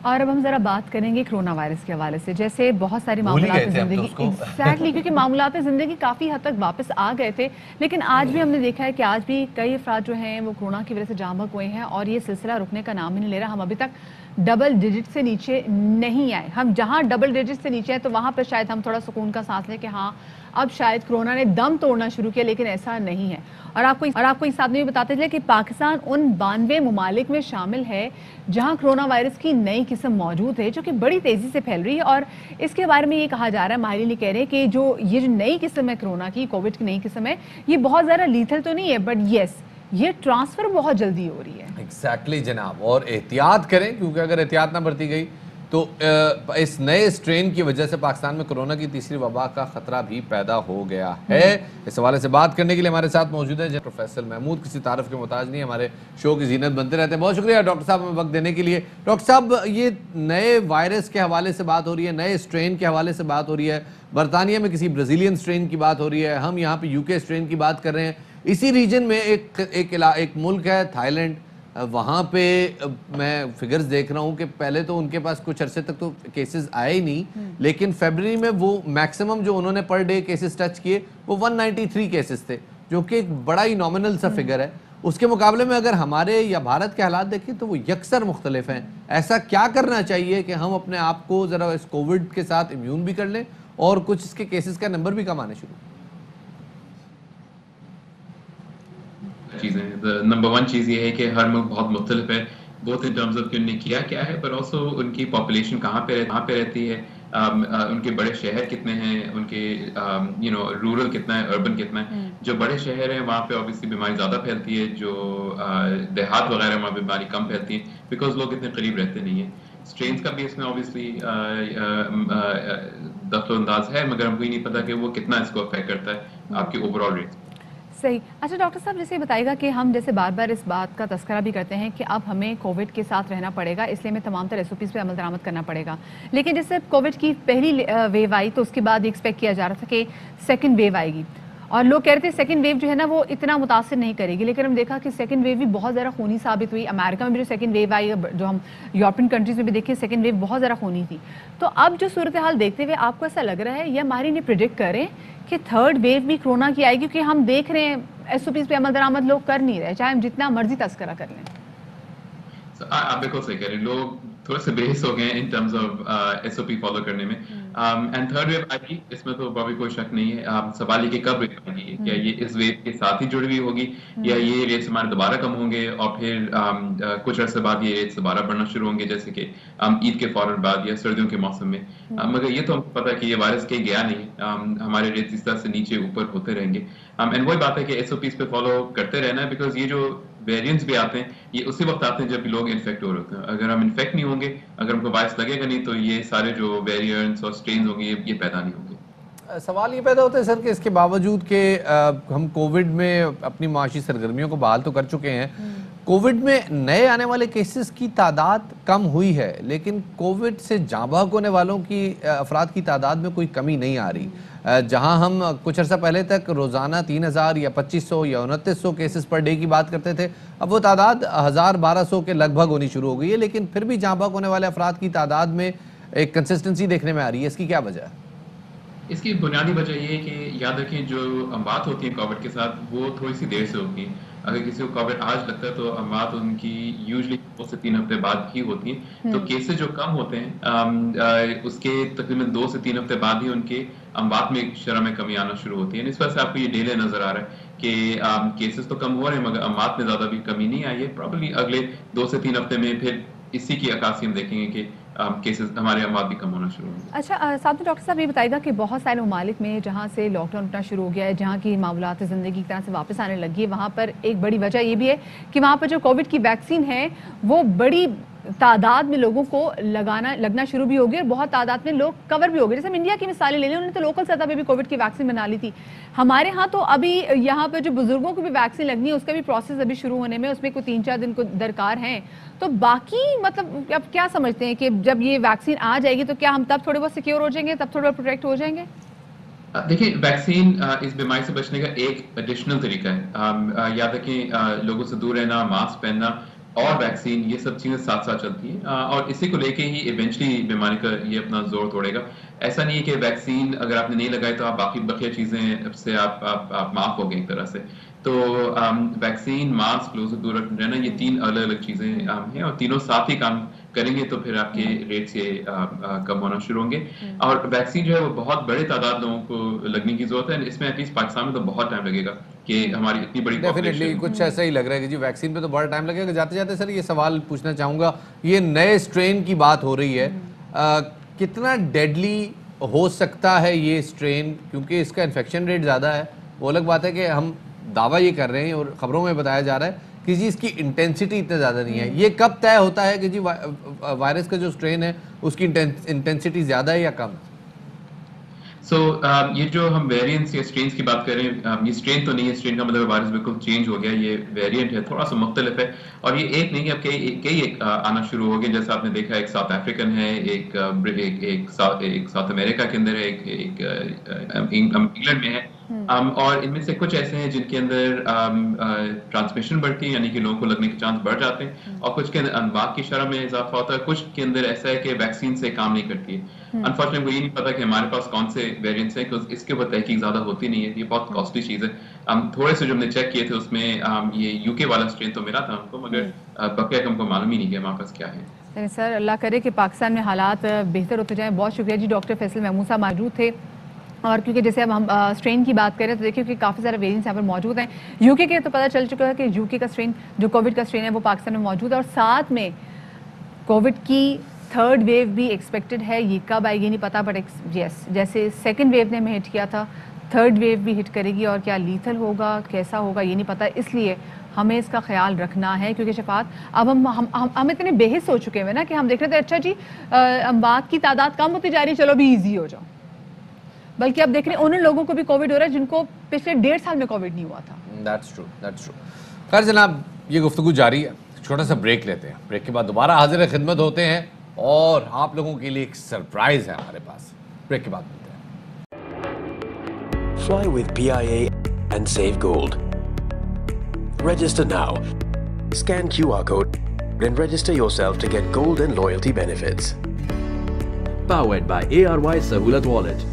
और अब हम जरा बात करेंगे कोरोना वायरस के हवाले से। जैसे बहुत सारी भूल ही मामलात गए थे हम तो जिंदगी उसको। एग्जैक्टली क्योंकि मामलात जिंदगी काफी हद तक वापस आ गए थे, लेकिन आज भी हमने देखा है कि आज भी कई अफराद जो हैं वो कोरोना की वजह से जाँ बहक हुए हैं और ये सिलसिला रुकने का नाम ही नहीं ले रहा। हम अभी तक डबल डिजिट से नीचे नहीं आए। हम जहां डबल डिजिट से नीचे है तो वहां पर शायद हम थोड़ा सुकून का सांस लें कि हाँ अब शायद कोरोना ने दम तोड़ना शुरू किया, लेकिन ऐसा नहीं है। और आपको इस साथ में भी बताते चले कि पाकिस्तान उन 92 ममालिक में शामिल है जहां कोरोना वायरस की नई किस्म मौजूद है जो कि बड़ी तेजी से फैल रही है। और इसके बारे में ये कहा जा रहा है, माहिरीन कह रहे हैं कि ये जो नई किस्म है कोरोना की, कोविड की नई किस्म है, ये बहुत ज़्यादा लीथल तो नहीं है, बट येस ये ट्रांसफर बहुत जल्दी हो रही है। एग्जैक्टली जनाब, और एहतियात करें क्योंकि अगर एहतियात ना बरती गई तो इस नए स्ट्रेन की वजह से पाकिस्तान में कोरोना की तीसरी वबा का खतरा भी पैदा हो गया है। इस हवाले से बात करने के लिए हमारे साथ मौजूद है प्रोफेसर महमूद, किसी तारफ के मोहताज नहीं, हमारे शो की जीनत बनते रहते हैं। बहुत शुक्रिया डॉक्टर साहब हमें वक्त देने के लिए। डॉक्टर साहब, ये नए वायरस के हवाले से बात हो रही है, नए स्ट्रेन के हवाले से बात हो रही है, बरतानिया में किसी ब्राजीलियन स्ट्रेन की बात हो रही है, हम यहाँ पे यूके स्ट्रेन की बात कर रहे हैं। इसी रीजन में एक मुल्क है थाईलैंड, वहाँ पे मैं फिगर्स देख रहा हूँ कि पहले तो उनके पास कुछ अरसे तक तो केसेस आए ही नहीं, लेकिन फरवरी में वो मैक्सिमम जो उन्होंने पर डे केसेस टच किए वो 193 केसेस थे, जो कि एक बड़ा ही नॉमिनल सा फिगर है। उसके मुकाबले में अगर हमारे या भारत के हालात देखें तो वो यकसर मुख्तलिफ हैं। ऐसा क्या करना चाहिए कि हम अपने आप को ज़रा इस कोविड के साथ इम्यून भी कर लें और कुछ इसके केसेस का नंबर भी कम आने शुरू? चीज़ें, नंबर वन चीज़ ये है कि हर मुल्क बहुत मुख्तलिफ है, बोथ इन टर्म्स ऑफ कि उन्होंने किया क्या है, पर ऑल्सो उनकी पॉपुलेशन कहाँ पे रहती है, उनके बड़े शहर कितने हैं, उनके रूरल कितना है, अर्बन कितना है। जो बड़े शहर हैं वहाँ पे ऑब्वियसली बीमारी ज़्यादा फैलती है, जो देहात वगैरह वहाँ बीमारी कम फैलती है बिकॉज लोग इतने करीब रहते नहीं हैं। स्ट्रेन्स का भी इसमें ऑब्वियसली दखल-अंदाज है, मगर हमको ही नहीं पता कि वो कितना इसको अफेक्ट करता है आपके ओवरऑल रेट। सही। अच्छा डॉक्टर साहब, जैसे बताइएगा कि हम जैसे बार बार इस बात का तस्करा भी करते हैं कि अब हमें कोविड के साथ रहना पड़ेगा, इसलिए हमें तमाम तरह SOPs पे अमल दरामद करना पड़ेगा। लेकिन जैसे कोविड की पहली वेव आई तो उसके बाद एक्सपेक्ट किया जा रहा था कि सेकंड वेव आएगी और लोग कह रहे थे सेकंड वेव जो है ना वो इतना मुतासिर नहीं करेगी, लेकिन हम देखा कि सेकंड वेव भी बहुत ज़्यादा खूनी साबित हुई। अमेरिका में भी जो सेकंड वेव आई, जो हम यूरोपियन कंट्रीज़ में भी देखें, सेकंड वेव बहुत ज़्यादा खूनी थी। तो अब जो सूरत हाल देखते हुए आपको ऐसा लग रहा है या हमारी ने प्रिडिक्ट करें कि थर्ड वेव भी कोरोना की आएगी? क्योंकि हम देख रहे हैं SOPs पे अमल दरामद लोग कर नहीं रहे, चाहे हम जितना मर्जी तस्करा कर लें। आप बिल्कुल सही कह रहे हैं, लोग थोड़े से बेहस हो गए हैं in terms of SOP follow करने में। एंड थर्ड वेव आएगी, इसमें तो अभी कोई शक नहीं है। सवाल ये कि कब वेव आएगी, क्या ये इस वेव के साथ ही जुड़ी हुई होगी या ये रेट्स हमारे दोबारा कम होंगे और फिर कुछ अर्से बाद ये रेट्स दोबारा बढ़ना शुरू होंगे, जैसे कि ईद के फौरन बाद या सर्दियों के मौसम में। मगर ये तो हमको पता है कि ये वायरस कहीं गया नहीं, हमारे रेट्स इस तरह से नीचे ऊपर होते रहेंगे। एंड वही बात है कि SOPs पे फॉलो करते रहना है, बिकॉज ये जो वेरिएंट्स भी आते हैं ये उसी वक्त आते हैं जब लोग इन्फेक्ट हो रहे होते हैं। अगर हम इन्फेक्ट नहीं होंगे, अगर हमको वायरस लगेगा नहीं, तो ये सारे जो वेरिएंट्स और स्ट्रेन्स होंगे ये पैदा नहीं होंगे। सवाल ये पैदा होता है सर कि इसके बावजूद कि हम कोविड में अपनी माशी सरगर्मियों को बहाल तो कर चुके हैं, कोविड में नए आने वाले केसेस की तादाद कम हुई है, लेकिन कोविड से जाँ बहक होने वालों की अफराद की तादाद में कोई कमी नहीं आ रही। जहां हम कुछ अर्सा पहले तक रोज़ाना 3000 या 2500 या 2900 केसेस पर डे की बात करते थे, अब वो तादाद 1000-1200 के लगभग होनी शुरू हो गई है, लेकिन फिर भी जाँ बहक होने वाले अफराद की तादाद में एक कंसिस्टेंसी देखने में आ रही है। इसकी क्या वजह है? इसकी बुनियादी वजह ये है कि याद रखें जो अमवात होती है कोविड के साथ वो थोड़ी सी देर से होती हैं। अगर किसी को कोविड आज लगता है तो अमवात उनकी यूजुअली 2 से 3 हफ्ते बाद ही होती हैं। तो केसेस जो कम होते हैं उसके तकरीबन 2 से 3 हफ्ते बाद ही उनके अमवात में शरह में कमी आना शुरू होती है। इस वजह से आपको ये डिले नजर आ रहा है कि केसेस तो कम हो रहे हैं मगर अमवात में ज्यादा भी कमी नहीं आई है। प्रॉब्लली अगले 2 से 3 हफ्ते में फिर इसी की अक्कासी हम देखेंगे कि केसेस हमारे अमवात भी कम होना शुरू होंगे। अच्छा साथ में डॉक्टर साहब ये बताइएगा कि बहुत सारे ममालिक में जहाँ से लॉकडाउन उठना शुरू हो गया है, जहाँ की मामलात ज़िंदगी की तरह से वापस आने लगी है, वहाँ पर एक बड़ी वजह ये भी है कि वहाँ पर जो कोविड की वैक्सीन है वो बड़ी तादाद में लोगों को लगना शुरू भी हो गई और बहुत तादाद में लोग कवर भी हो गए। जैसे हम इंडिया की मिसालें ले लें, उन्होंने तो लोकल सतह पे भी कोविड की वैक्सीन बना ली थी। हमारे यहाँ तो अभी यहाँ पे जो बुजुर्गों को भी वैक्सीन लगनी है उसका भी प्रोसेस अभी शुरू होने में, उसमें कोई 3-4 दिन को दरकार हैं। तो बाकी मतलब अब क्या समझते हैं कि जब ये वैक्सीन आ जाएगी तो क्या हम तब थोड़े बहुत सिक्योर हो जाएंगे, तब थोड़े बहुत प्रोटेक्ट हो जाएंगे? देखिए वैक्सीन इस बीमारी से बचने का एक एडिशनल तरीका है। याद रखें लोगों से दूर रहना, मास्क पहनना, और वैक्सीन, ये सब चीजें साथ साथ चलती हैं, और इसी को लेके ही इवेंचुअली बीमारी का ये अपना जोर तोड़ेगा। ऐसा नहीं है कि वैक्सीन अगर आपने नहीं लगाई तो आप बाकी बकिया चीजें से आप माफ हो गए एक तरह से। तो वैक्सीन, मास्क, क्लोज दूर रहना, ये 3 अलग अलग चीजें हैं, और तीनों साथ ही काम करेंगे तो फिर आपके रेट्स ये कम होना शुरू होंगे। और वैक्सीन जो है वो बहुत बड़े तादाद लोगों को लगने की जरूरत है। इसमें एटलीस्ट पाकिस्तान में तो बहुत टाइम लगेगा कि हमारी इतनी बड़ी डेफिनेटली population- कुछ ऐसा ही लग रहा है कि जी वैक्सीन पे तो बड़ा टाइम लगेगा। जाते जाते सर ये सवाल पूछना चाहूँगा, ये नए स्ट्रेन की बात हो रही है, कितना डेडली हो सकता है ये स्ट्रेन, क्योंकि इसका इन्फेक्शन रेट ज़्यादा है। वो अलग बात है कि हम दावा ये कर रहे हैं और ख़बरों में बताया जा रहा है कि जी इसकी इंटेंसिटी इतना ज़्यादा नहीं है। ये कब तय होता है कि जी वायरस का जो स्ट्रेन है उसकी इंटेंसिटी ज़्यादा है या कम है? सो ये जो हम वेरिएंट्स या स्ट्रेन्स की बात करें, ये स्ट्रेन तो नहीं है, स्ट्रेन का मतलब वायरस बिल्कुल चेंज हो गया, ये वेरिएंट है, थोड़ा सा मुख्तलिफ है। और ये एक नहीं है, अब कई आना शुरू हो गए। जैसे आपने देखा एक साउथ अफ्रीकन है, एक साउथ अमेरिका के अंदर है, एक इंग्लैंड में है। और इनमें से कुछ ऐसे हैं जिनके अंदर ट्रांसमिशन बढ़ती है, यानी कि लोगों को लगने के चांस बढ़ जाते हैं, और कुछ के अंदर अनबाक की शरह में इजाफा होता है, कुछ के अंदर ऐसा है कि वैक्सीन से काम नहीं करती है। अनफॉर्चुनेटली मुझे नहीं पता कि हमारे पास कौन से वेरिएंट्स हैं, क्योंकि इसके ऊपर तहकीक ज्यादा होती नहीं है, ये बहुत कॉस्टली चीज है। थोड़े से जो हमने चेक किए थे उसमें ये यूके वाला स्ट्रेन तो मिला था हमको, मगर बकिया हमको मालूम ही नहीं कि हमारे पास क्या है। लेकिन सर अल्लाह करे कि पाकिस्तान में हालात बेहतर होते जाएं। बहुत शुक्रिया जी, डॉक्टर फैसल महमूद साहब मौजूद थे। और क्योंकि जैसे अब हम स्ट्रेन की बात करें तो देखिए कि काफ़ी सारे वेरिएंट्स यहाँ पर मौजूद हैं। यूके के तो पता चल चुका है कि यूके का स्ट्रेन जो कोविड का स्ट्रेन है वो पाकिस्तान में मौजूद है, और साथ में कोविड की 3rd वेव भी एक्सपेक्टेड है। ये कब आएगी नहीं पता, बट यस जैसे 2nd वेव ने हमें हिट किया था, 3rd वेव भी हिट करेगी, और क्या लीथल होगा कैसा होगा ये नहीं पता। इसलिए हमें इसका ख्याल रखना है, क्योंकि शफात अब हम इतने बेहिस हो चुके हैं ना कि हम देख रहे थे अच्छा जी अमवात की तादाद कम होती जा रही, चलो भी ईजी हो जाओ। बल्कि अब देख रहे हैं उन लोगों को भी कोविड हो रहा है जिनको पिछले 1.5 साल में कोविड नहीं हुआ था। That's true, that's true. खैर जनाब, ये गुफ्तगू जारी है, छोटा सा ब्रेक लेते हैं। ब्रेक के बाद दोबारा हाजिर खिदमत होते हैं, और आप लोगों के लिए एक सरप्राइज है हमारे पास। ब्रेक के बाद मिलते हैं। Fly with PIA and save gold. Register now. Scan QR code and register yourself to get gold and loyalty benefits. Powered by ARY Sahulat Wallet.